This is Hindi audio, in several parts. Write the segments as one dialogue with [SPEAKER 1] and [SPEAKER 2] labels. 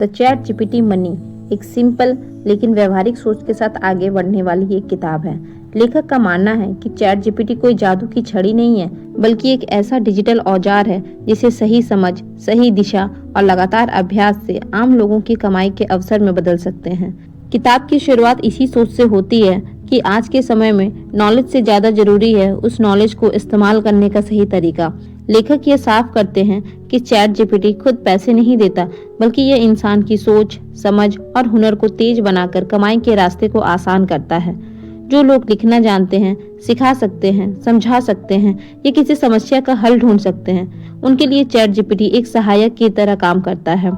[SPEAKER 1] द चैट जीपीटी मनी एक सिंपल लेकिन व्यवहारिक सोच के साथ आगे बढ़ने वाली एक किताब है। लेखक का मानना है कि चैट जीपीटी कोई जादू की छड़ी नहीं है, बल्कि एक ऐसा डिजिटल औजार है जिसे सही समझ, सही दिशा और लगातार अभ्यास से आम लोगों की कमाई के अवसर में बदल सकते हैं। किताब की शुरुआत इसी सोच से होती है कि आज के समय में नॉलेज से ज्यादा जरूरी है उस नॉलेज को इस्तेमाल करने का सही तरीका। लेखक ये साफ करते हैं कि चैट जीपीटी खुद पैसे नहीं देता, बल्कि यह इंसान की सोच, समझ और हुनर को तेज बनाकर कमाई के रास्ते को आसान करता है। जो लोग लिखना जानते हैं, सिखा सकते हैं, समझा सकते हैं या किसी समस्या का हल ढूंढ सकते हैं, उनके लिए चैट जीपीटी एक सहायक की तरह काम करता है।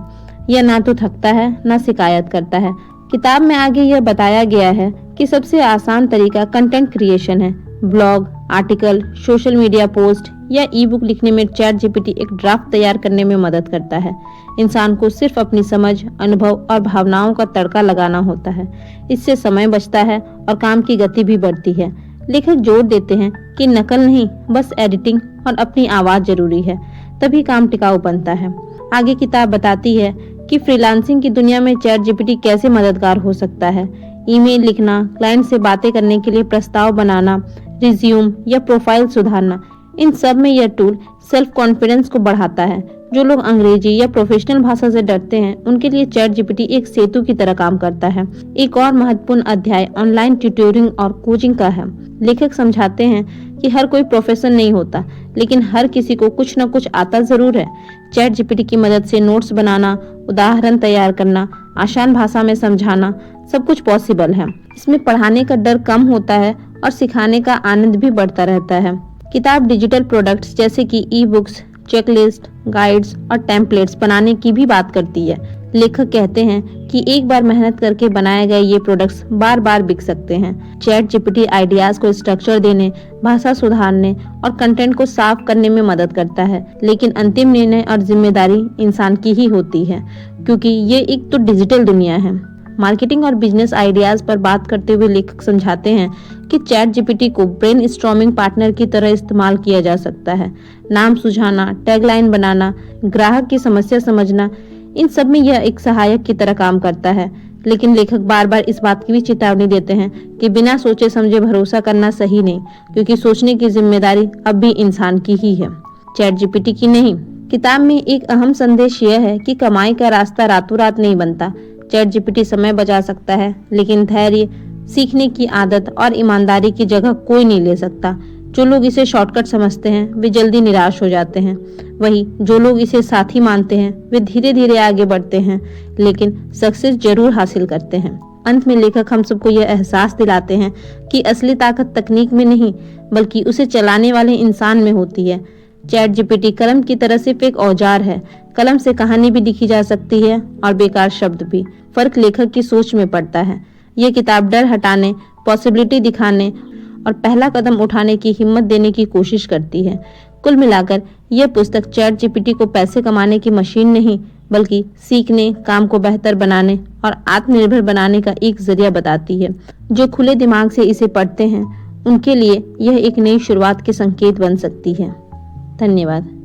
[SPEAKER 1] यह ना तो थकता है, ना शिकायत करता है। किताब में आगे यह बताया गया है कि सबसे आसान तरीका कंटेंट क्रिएशन है। Blog, article, social media post या ई बुक लिखने में चैट जीपीटी एक ड्राफ्ट तैयार करने में मदद करता है। इंसान को सिर्फ अपनी समझ, अनुभव और भावनाओं का तड़का लगाना होता है। इससे समय बचता है और काम की गति भी बढ़ती है। लेखक जोर देते हैं कि नकल नहीं, बस एडिटिंग और अपनी आवाज जरूरी है, तभी काम टिकाऊ बनता है। आगे किताब बताती है कि फ्रीलांसिंग की दुनिया में चैट जीपीटी कैसे मददगार हो सकता है। ईमेल लिखना, क्लाइंट से बातें करने के लिए प्रस्ताव बनाना, रिज्यूम या प्रोफाइल सुधारना, इन सब में यह टूल सेल्फ कॉन्फिडेंस को बढ़ाता है। जो लोग अंग्रेजी या प्रोफेशनल भाषा से डरते हैं, उनके लिए चैट जीपीटी एक सेतु की तरह काम करता है। एक और महत्वपूर्ण अध्याय ऑनलाइन ट्यूटोरिंग और कोचिंग का है। लेखक समझाते हैं कि हर कोई प्रोफेसर नहीं होता, लेकिन हर किसी को कुछ न कुछ आता जरूर है। चैट जीपीटी की मदद से नोट्स बनाना, उदाहरण तैयार करना, आसान भाषा में समझाना, सब कुछ पॉसिबल है। इसमें पढ़ाने का डर कम होता है और सिखाने का आनंद भी बढ़ता रहता है। किताब डिजिटल प्रोडक्ट्स जैसे कि ई बुक्स, चेकलिस्ट, गाइड्स और टेम्पलेट्स बनाने की भी बात करती है। लेखक कहते हैं कि एक बार मेहनत करके बनाए गए ये प्रोडक्ट्स बार बार बिक सकते हैं। चैट जीपीटी आइडियाज को स्ट्रक्चर देने, भाषा सुधारने और कंटेंट को साफ करने में मदद करता है, लेकिन अंतिम निर्णय और जिम्मेदारी इंसान की ही होती है, क्योंकि ये एक तो डिजिटल दुनिया है। मार्केटिंग और बिजनेस आइडियाज पर बात करते हुए लेखक समझाते हैं कि चैट जीपीटी को ब्रेन स्टॉर्मिंग पार्टनर की तरह इस्तेमाल किया जा सकता है। नाम सुझाना, टैगलाइन बनाना, ग्राहक की समस्या समझना, इन सब में यह एक सहायक की तरह काम करता है। लेकिन लेखक बार बार इस बात की भी चेतावनी देते हैं कि बिना सोचे समझे भरोसा करना सही नहीं, क्योंकि सोचने की जिम्मेदारी अब भी इंसान की ही है, चैट जीपीटी की नहीं। किताब में एक अहम संदेश यह है कि कमाई का रास्ता रातों रात नहीं बनता। चैट जीपीटी समय बचा सकता है, लेकिन धैर्य, सीखने की आदत और ईमानदारी की जगह कोई नहीं ले सकता। जो लोग इसे शॉर्टकट समझते हैं, वे जल्दी निराश हो जाते हैं। वहीं जो लोग इसे साथी मानते हैं, वे धीरे धीरे आगे बढ़ते हैं, लेकिन सक्सेस जरूर हासिल करते हैं। अंत में लेखक हम सबको यह एहसास दिलाते हैं कि असली ताकत तकनीक में नहीं, बल्कि उसे चलाने वाले इंसान में होती है। चैट जीपीटी कलम की तरह सिर्फ एक औजार है। कलम से कहानी भी लिखी जा सकती है और बेकार शब्द भी। फर्क लेखक की सोच में पड़ता है। यह किताब डर हटाने, पॉसिबिलिटी दिखाने और पहला कदम उठाने की हिम्मत देने की कोशिश करती है। कुल मिलाकर यह पुस्तक चैट जीपीटी को पैसे कमाने की मशीन नहीं, बल्कि सीखने, काम को बेहतर बनाने और आत्मनिर्भर बनाने का एक जरिया बताती है। जो खुले दिमाग से इसे पढ़ते हैं, उनके लिए यह एक नई शुरुआत के संकेत बन सकती है। धन्यवाद।